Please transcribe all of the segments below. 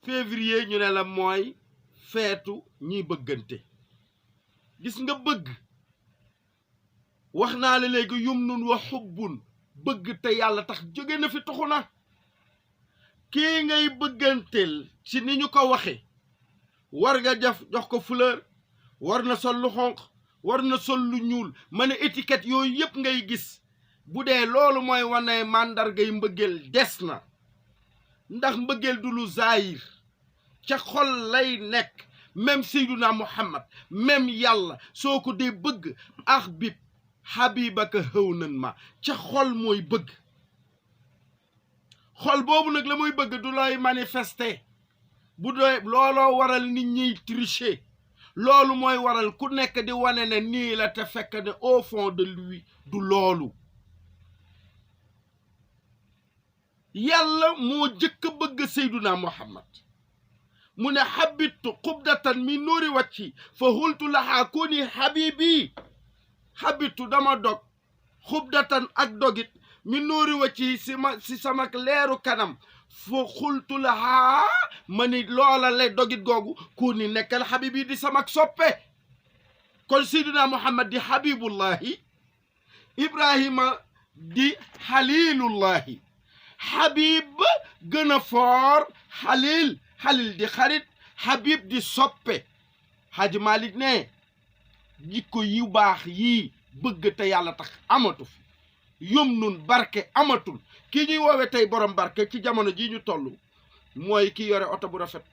février ñu ne la mooy feetu ñiy bëggante gis nga bëgg wax naa la léegi yumnun wa xubbun bëgg te yàlla tax jóge na fi taxu na kii ngay bëgganteel ci ni ñu ko waxe war nga jox ko fleur war na sol lu xonq war na sol lu ñuul ma ne étiquette yooyu yëpp ngay gis bu dee loolu mooy wane màndargay mbëggeel des na ndax mbëggeel du lu zaayir ca xol lay nekk même Seyduna Muhammad même yàlla soo ko dee bëgg ahbib habibaka hawnan ma ca xol mooy bëgg xol boobu nag la muy bëgg du lay manifester bu doy looloo waral nit ñiy tricher loolu mooy waral ku nekk di wane ne nii la te fekk ne au fond de lui du loolu yàlla moo jëkk a bëgg Seyduna Muhammad mu ne xabittu xubdatan min nuuri wacci fa hultu lahaa kuni habibi xabittu dama dog xubdatan ak dogit min nuuri wacci si sama leeru kanam fa xultu lahaa ma ni loola le dogit googu kuni nekkal habibi di samak soppe kon Seyduna Muhammad di habibullahi Ibrahima di xalilullahi habib gën a foor xalil di xarit habib di soppe Haji Malick ne jikko yu baax yii bëgg te yàlla tax amatu fi yom nun barke amatul kii ñuy woowe tey borom barke ci jamono ji ñu toll mooy ki yore oto bu rafet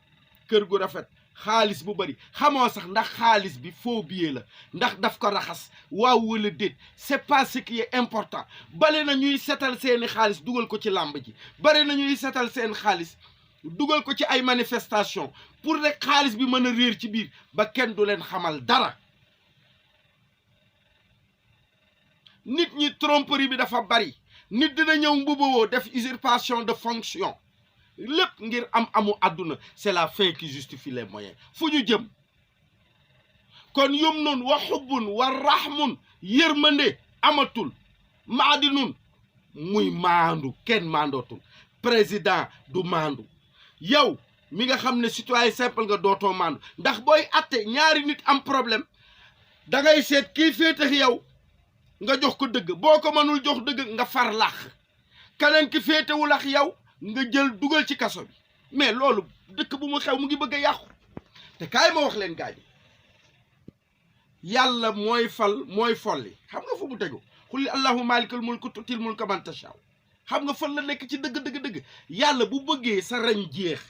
kër gu rafet xaalis bu bari xamoo sax ndax xaalis bi faux billet la ndax daf ko raxas waaw wala déet c'est pas ce qui est important bale na ñuy setal seeni xaalis dugal ko ci làmb ji bari na ñuy setal seen xaalis dugal ko ci ay manifestation pour rek xaalis bi mën a réer ci biir ba kenn du leen xamal dara nit ñi tromperie bi dafa bari nit dina ñëw mbubawoo def usurpation de fonction lépp ngir amu àdduna c'est la fin qui justifie les moyens fu ñu jëm kon yum nun wa xubbun wa rahmun yërmande amatul maadi nun muy maandu kenn maandootul président du maandu yow mi nga xam ne citoyen simple nga dootoo maandu ndax booy atte ñaari nit am problème da ngay seet kii féetax yow nga jox ko dëgg boo ko mënul jox dëgg nga far lax keneen ki féetewul ak yow nga jël dugal ci kaso bi mais loolu dëkk bu mu xew mu ngi bëgg a yàqu te kaay ma wax leen gaañi yàlla mooy fal mooy folli xam nga fu mu tegu xul allahumma maalikal mulki tuutil mulka man tashaa xam nga fan la nekk ci dëgg yàlla bu bëggee sa rañ jeex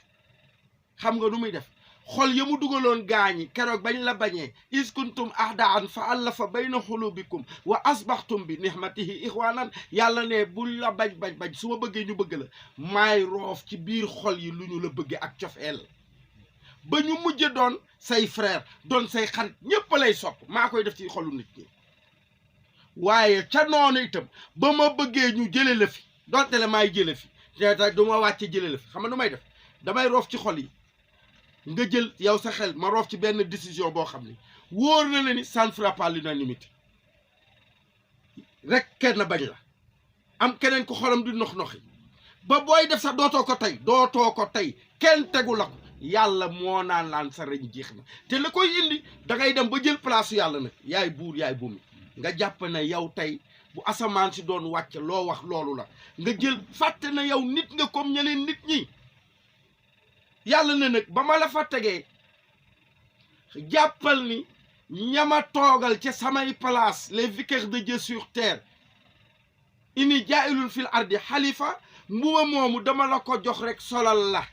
xam nga nu muy def xol ya mu dugaloon gaañi keroog bañ la bañee is kuntum ahdaan fa allafa bayna xulubikum wa asbaxtum bi nihmatihi ixwanan yàlla ne buñ la bañ su ma bëggee ñu bëgg la maay roof ci biir xol yi lu ñu la bëggee ak cofeel ba ñu mujj doon say frère doon say xarit ñépp lay sopp maa koy def ci xolu nit ñi waaye ca noonu itam ba ma bëggee ñu jële la fi donte le maay jële fi te du ma wàcce jële la fi xam nga nu may def damay roof ci xol yi nga jël yow sa xel ma roof ci benn décision boo xam ne wóor na la ni ça ne fera pas l'unanimité rek kenn bañ la am keneen ko xolam di nox-noxi ba booy def sax dootoo ko tey kenn tegu la ko yàlla moo naan laan sa reñ jeex na te la koy indi da ngay dem ba jël place yàlla nag yaay buur yaay bumi nga jàpp ne yow tey bu asamaan si doon wàcc loo wax loolu la nga jël fàtte na yow nit nga comme ñeneen nit ñi yàlla na nag ba ma la fa tegee jàppal ni ñama toogal ca samay place les vicaires de Dieu sur terre ini jaayilun fil ardi xalifa mbuba moomu dama la ko jox rek solal la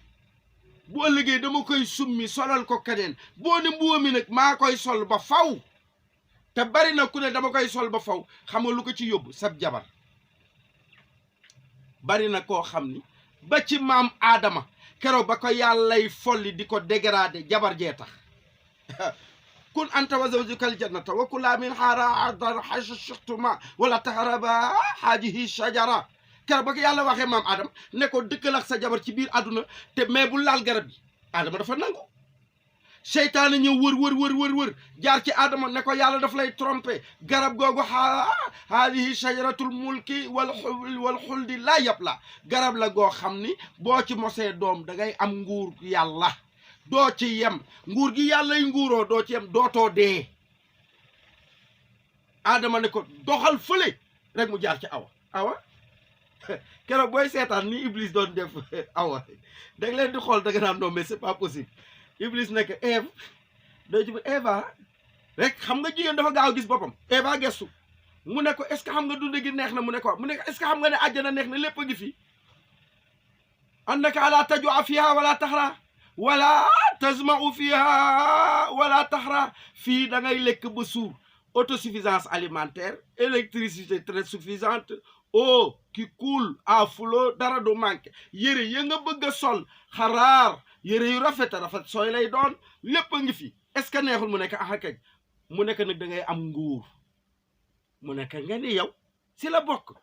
bu ëllëgee dama koy summi solal ko keneen boo ne mbuba mi nag maa koy sol ba faw te bari na ku ne dama koy sol ba faw xam nga lu ko ci yóbbu sab jabar bari na koo xam ni ba ci maam aadama keroog ba ko yàllay folli di ko dégradé jabar jee tax kun anta wa zawjukal jannata wa kulaa minhaa ragadan haysu shi'tumaa wala taqrabaa haadihi shajara keroog ba ko yàlla waxee maam Adama ne ko dëkkal ak sa jabar ci biir àdduna te mais bu laal garab gi Adama dafa nangu seytaane ñëw wër jaar ci aadama ne ko yàlla daf lay trompé garab googu haadihi shajaratul mulki wal xuldi laa yabla garab la goo xam ni boo ci mosee doom da ngay am nguur yàlla doo ci yem nguur gi yàllay nguuroo doo ci yem dootoo dee aadama ne ko doxal fële rek mu jaar ci awa keroog booy seetaan ni Iblis doon def awa da nga leen di xool da nga naan non mais c'est pas possible Iblis nekk Ève doo ci Eva rek xam nga jigéen dafa gaaw gis boppam Eva gestu mu ne ko est-ce que xam nga dund gi neex na mu ne ko mu ne est-ce que xam nga ne àjjana neex na lépp a ngi fi annaka ala tajua fiha wala taxra wala tazmau fiha wala taxra fii da ngay lekk ba suur autosuffisance alimentaire électricité très suffisante eau qui coule à flot dara du manqué yére ya nga bëgg a sol xaraar yére yu rafet sooy lay doon lépp a ngi fi est-ce que neexul mu nekk kañ mu nekk nag da ngay am nguur mu nekk nga ni yow si la bokk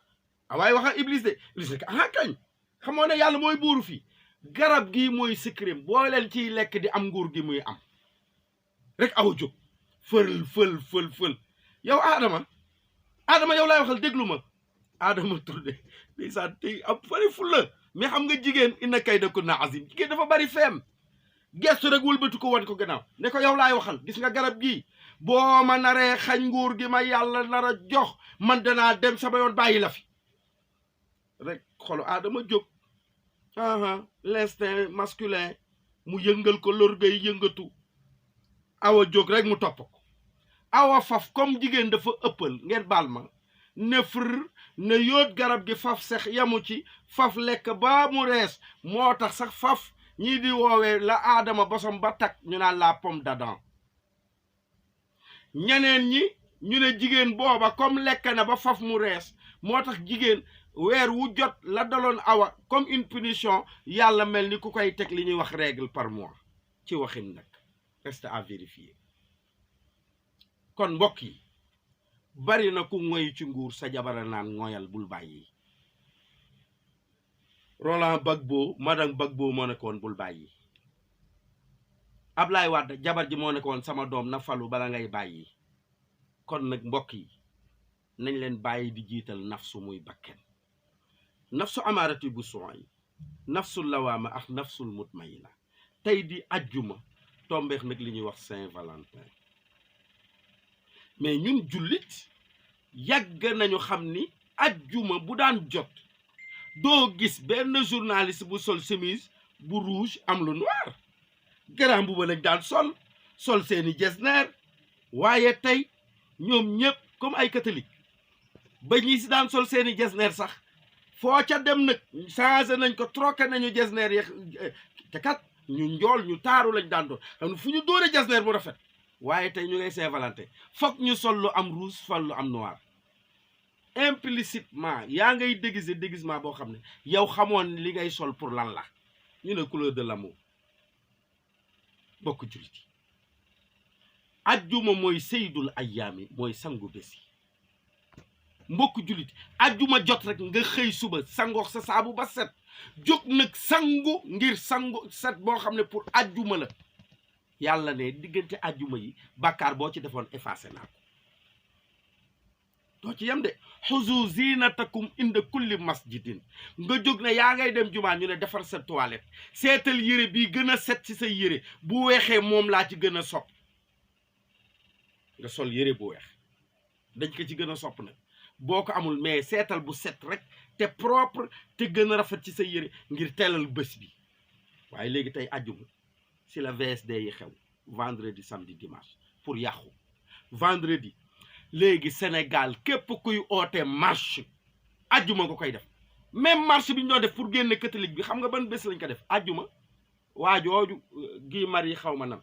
waaye waxal Iblis de Iblis nekk kañ xamoo ne yàlla mooy buuru fii garab gii mooy secret boo leen ciy lekk di am nguur gi muy am rek aw jóg fël yow Adama yow laay waxal déglu ma Adama tudde ndeysaan tey am fari fulla mais xam nga jigéen inna kaydakunna azim jigéen dafa bari feem gestu rek wëlbatu ko wan ko gannaaw ne ko yow laay waxal gis nga garab gii boo ma naree xañ nguur gi ma yàlla nar a jox man danaa dem sama yoon bàyyi la fi rek xolu Adama jóg l'instinct masculin mu yëngal ko l'orgueil yëngatu awa jóg rek mu topp ko awa faf comme jigéen dafa ëppal ngeen baal ma ne fër ne yóot garab gi faf sex yamu ci faf lekk ba mu rees moo tax sax faf ñii di woowee la aadama bosom ba tak ñu naan la pomme d'Adam ñeneen ñi ñu ne jigéen booba comme lekk na ba faf mu rees moo tax jigéen weer wu jot la daloon awa comme une punition yàlla mel ni ku koy teg li ñuy wax règle par mois ci waxin nag reste à vérifier kon mbokk yi bari na ku ngoy ci nguur sa jabara naan ngoyal bul bàyyi Roland Gbagbo madame Gbagbo moo nekkoon bul bàyyi Ablaye Wade jabar ji moo nekkoon sama doom na falu bala ngay bàyyi kon nag mbokk yi nañ leen bàyyi di jiital nafsu muy bakken nafsu amaarati bu yi nafsul lawaama ak nafsul mutmaina tey di ajjuma tombeex nag li ñuy wax Saint-Valentin mais ñun jullit yàgg nañu xam ni ajjuma bu daan jot doo gis benn journaliste bu sol chemise bu rouge am lu noir grand bu ba nag daan sol seeni jesner waaye tey ñoom ñëpp comme ay catholique ba ñi si daan sol seeni jesner sax foo ca dem nag changé nañ ko troqué nañu jesner yeex te kat ñu njool ñu taaru lañ daan doon xam ne fu ñu dóore jesner bu rafet waaye tey ñu ngay Saint-Valentin foog ñu sol lu am rouge sol lu am noir implicitement yaa ngay déguisement boo xam ne yow xamoon li ngay sol pour lan la ñu ne couleur de l'amour bokk jullit yi ajjuma mooy seydul ayyaami mooy sangu bés yi mbokk jullit ajjuma jot rek nga xëy suba sangoox sa saabu ba set jóg nag sangu ngir sangu set boo xam ne pour ajjuma la yàlla ne diggante ajjuma yi bàkkaar boo ci defoon effacé naa ko doo ci yem de xuzu zinatakum inda kulli masjidin nga jóg ne yaa ngay dem jumaa ñu ne defar sa toilette seetal yére bi gën a set ci sa yére bu weexee moom laa ci gën a sopp nga sol yére bu weex dañ ko ci gën a sopp nag boo ko amul mais seetal bu set rek te propre te gën a rafet ci sa yére ngir teelal bés bi waaye léegi tey ajjuma si la VSD yi xew vendredi samedi dimanche pour yàqu vendredi léegi Sénégal képp kuy oote marche ajjuma nga koy def même marche bi ñu doon def pour génne catholique bi xam nga ban bés lañ ko def ajjuma waa jooju Guy Marius xaw ma nam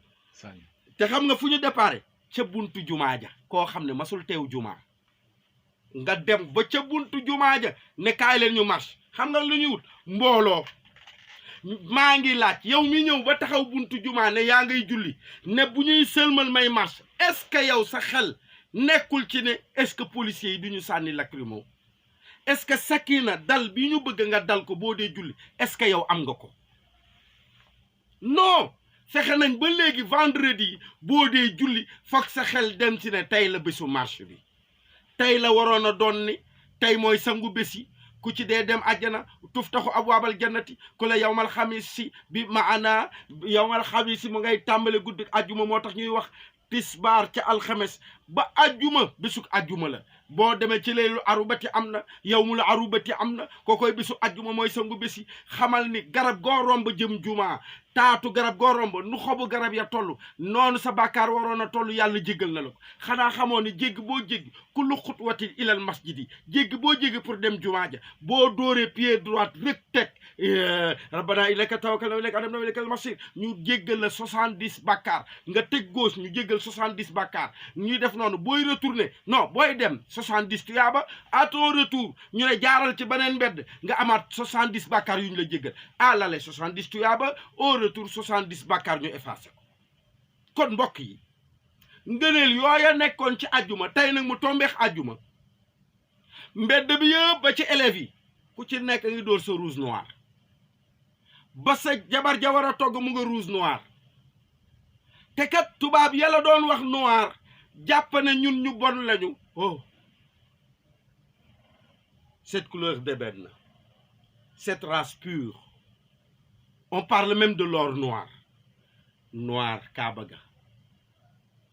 te xam nga fu ñu déparé ca buntu jumaa ja koo xam ne masul teew jumaa nga dem ba ca buntu jumaa ja ne kaay leen ñu marche xam nga lu ñuy wut mbooloo maa ngi laaj yow mi ñëw ba taxaw buntu jumaa ne yaa ngay julli ne bu ñuy sëlmal may marche est-ce que yow sa xel nekkul ci ne est-ce que policiers yi du ñu sànni lacrymo est-ce que sakina dal bi ñu bëgg nga dal ko boo dee julli est-ce que yow am nga ko non fexe nañ ba léegi vendredi boo dee julli foog sa xel dem ci ne tey la bésu marche bi tey la waroon a doon ni tey mooy sangu bés yi ku ci dee dem àjjana tuftaxu abwaabal jannati ku la yawmal xamis si bi maana yawmal xamis si mu ngay tàmbale guddi àjjuma moo tax ñuy wax tisbaar ca alxames ba àjjuma bésuk àjjuma la boo demee ci leelu arubati am na yawmul arubati am na kookoy bésu àjjuma mooy sangu bés yi xamal ni garab goo romb jëm jumaa taatu garab goo romb nu xobu garab ya toll noonu sa bàkkaar waroon a toll yàlla jéggal na la ko xanaa xamoo ni jéggi boo jéggi kullu xutwatin ilal masjidi jéggi boo jéggi pour dem jumaa ja boo dóoree pied droite rek teg rabbana ilayka tawakkalna wa ilayka anabna wa ilaykal masir ñu jéggal la 70 bàkkaar nga teg gauche ñu jéggal 70 bàkkaar ñuy def noonu booy retourner non booy dem 70 tuyaaba à ton retour ñu ne jaaral ci beneen mbedd nga amaat 70 bàkkaar yu ñu la jéggal à l'aller 70 tuyaaba au retour 70 bàkkaar ñu effacé ko kon mbokk yi ngëneel yooya nekkoon ci àjjuma tey nag mu tombeex àjjuma mbedd bi yëpp ba ci élèves yi ku ci nekk ngi dóor sa rouge noir ba sa jabar ja war a togg mu nga rouge noir te kat tubaab yàlla doon wax noir jàpp ne ñun ñu bon lañu oh cette couleur d'ébène cette race pure on parle même de l'or noir noir kaaba ga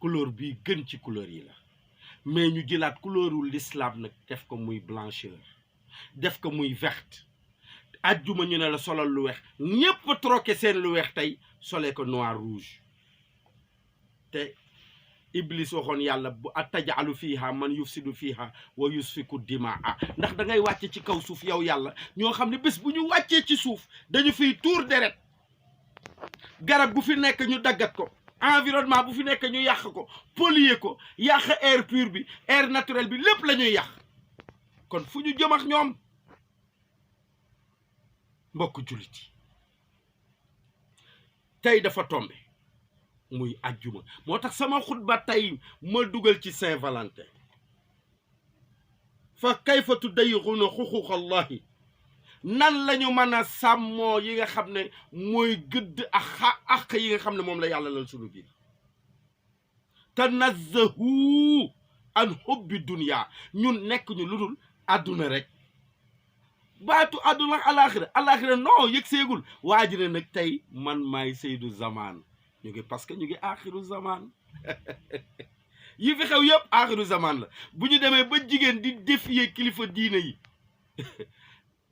couleur bii gën ci couleur yi la mais ñu jëlaat couleurul l'islam nag def ko muy blancheur def ko muy verte ajjuma ñu ne la solal lu weex ñépp troqué seen lu weex tey solee ko noir rouge te iblis waxoon yàlla bu atajalu fiiha man yufsidu fiiha wa yusfiku dimaa ndax da ngay wàcce ci kaw suuf yow yàlla ñoo xam ne bés bu ñu wàccee ci suuf dañu fiy tuur deret garab gu fi nekk ñu daggat ko environnement bu fi nekk ñu yàq ko polluer ko yàq air pur bi air naturel bi lépp la ñuy yàq kon fu ñu jëm ak ñoom mbokk jullit yi tey dafa tombe muy ajjuma moo tax sama xutba tey ma dugal ci Saint-Valentin fa kayfa tudayyi'una xuquuq allahi nan lañu mën a sàmmoo yi nga xam ne mooy gëdd ak yi nga xam ne moom la yàlla lal sunu biir tanazzahu an hubbi dunya ñun nekk ñu lu dul àdduna rek baatu àdduna alaxira non yëg seegul waa ji ne nag tey man maay Seydu Zaman ñu ngi parce que ñu ngi axiru zaman yi fi xew yëpp axiru zaman la bu ñu demee ba jigéen di défier kilifa diine yi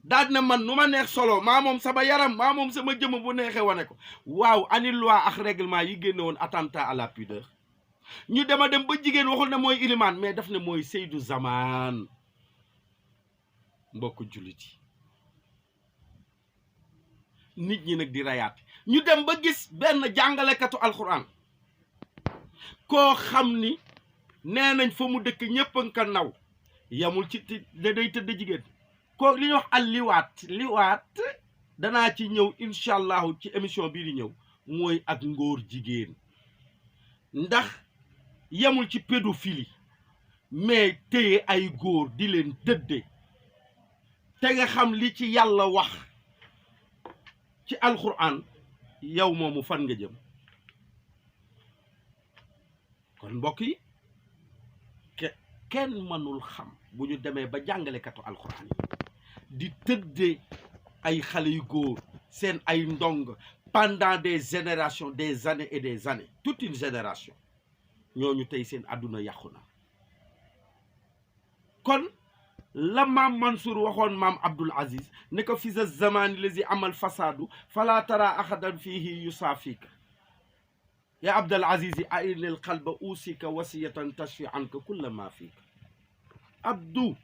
daaj na man nu ma neex solo maa moom sama yaram maa moom sama jëmm bu neexee wane ko waaw ani loi ak règlement yi génne woon attentat à la pudeur ñu dem ba jigéen waxul ne mooy ilimaan mais daf ne mooy Seydu Zaman mbokk jullit yi nit ñi nag di rayaat ñu dem ba gis benn jàngalekatu alxuraan koo xam ni nee nañ fa mu dëkk ñëpp a nga ko naw yamul ci day tëdd jigéen ko li ñuy wax al liwaat danaa ci ñëw incha allahu ci émission bii di ñëw mooy ak ngóor jigéen ndax yamul ci pédophilie mais téye ay góor di leen tëdde te nga xam li ci yàlla wax ci alxuraan yow moomu fan nga jëm kon mbokk yi kenn mënul xam bu ñu demee ba jàngalekatu alxuraan yi di tëddee ay xale yu góor seen ay ndong pendant des générations des années et des années toute une génération ñooñu tey seen àdduna yàqu na kon la maam Mansour waxoon maam Abdul Aziz ne ko fi za zamani lazi amal fasadu fala tara ahadan fihi yusaafika ya Abdul Aziz ainil qalba usika wasiyatan tashfi anka kulla ma fika abdu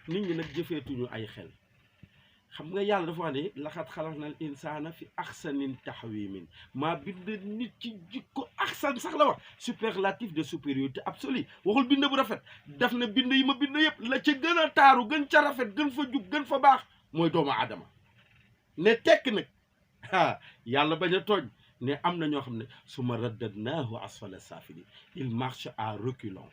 nit ñi nag jëfeetuñu ay xel xam nga yàlla dafa wax ne laxat xalaqnal insaana fi axsanin taxwimin maa bind nit ci jikko axsan sax la wax superlatif de supériorité absolue waxul bind bu rafet daf na bind yi ma bind yëpp la ca gën a taaru gën ca rafet gën fa jub gën fa baax mooy doomu aadama ne tekk nag yàlla bañ a tooñ ne am na ñoo xam ne suma raddadnaahu asfala saafili il marche à reculons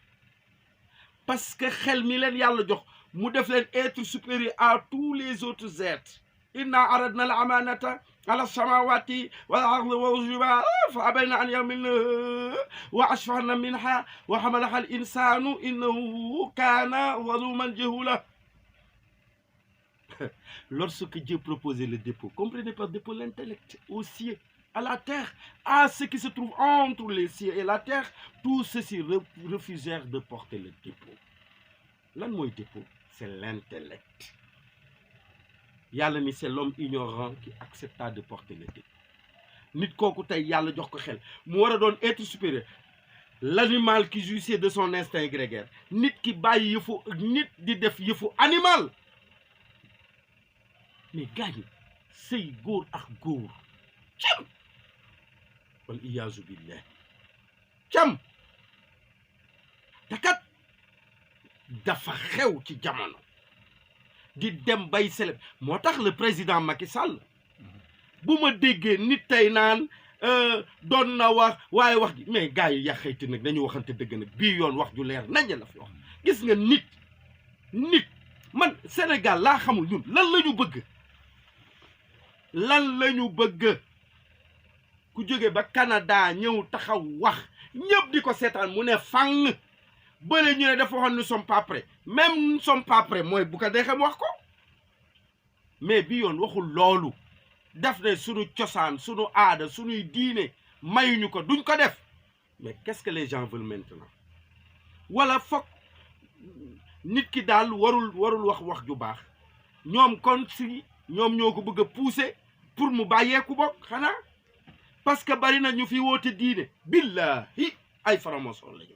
parce que xel mi leen yàlla jox mu def leen être supérieur à tous les autres êtres inna aradna al amanata على السماوات والأرض والجبال فأبين أن يحملنها وأشفقن منها وحملها الإنسان إنه كان ظلوما جهولا. Lorsque Dieu proposait le dépôt, comprenez par dépôt l'intellect aux cieux, à la terre, à ce qui se trouve entre les cieux et la terre, tous ceux-ci refusèrent de porter le dépôt. Lan mooy dépôt? C'est l'intellect. Yàlla ni c'est l'homme ignorant qui accepta de porter le dépôt. Nit kooku tey yàlla jox ko xel mu war a doon être supérieur, l'animal qui jouissait de son instinct grégaire, nit ki bàyyi yëfu nit di def yëfu animal. Mais gaañi sëy góor ak góor cam wal iyaazu billah cam te kat dafa xew ci jamono di dem bay célèbre. moo tax le président Macky Sall bu ma déggee nit tey naan doon na wax waaye wax ji mais gars yi yàqayti nag dañu waxante dëgg nag bii yoon wax ju leer nañ la fi wax. gis nga nit man Sénégal laa xamul ñun lan la ñu bëgg. lan lañu bëgg ku jóge ba Canada ñëw taxaw wax ñëpp di ko seetaan mu ne fang bële ñu ne dafa waxoon nous sommes pas prêts, même nous sommes pas prêts mooy bu ko deexee mu wax ko. mais bi yoon waxul loolu def ne sunu cosaan sunu aada sunuy diine mayuñu ko duñ ko def. mais qu'est-ce que les gens veulent maintenant? wala foog nit ki daal warul wax ju baax ñoom kon si ñoom ñoo ko bëgg a pousser pour mu bàyyeeku bokk xanaa parce que bari na ñu fi woote diine billahi ay franc-maçon lañu.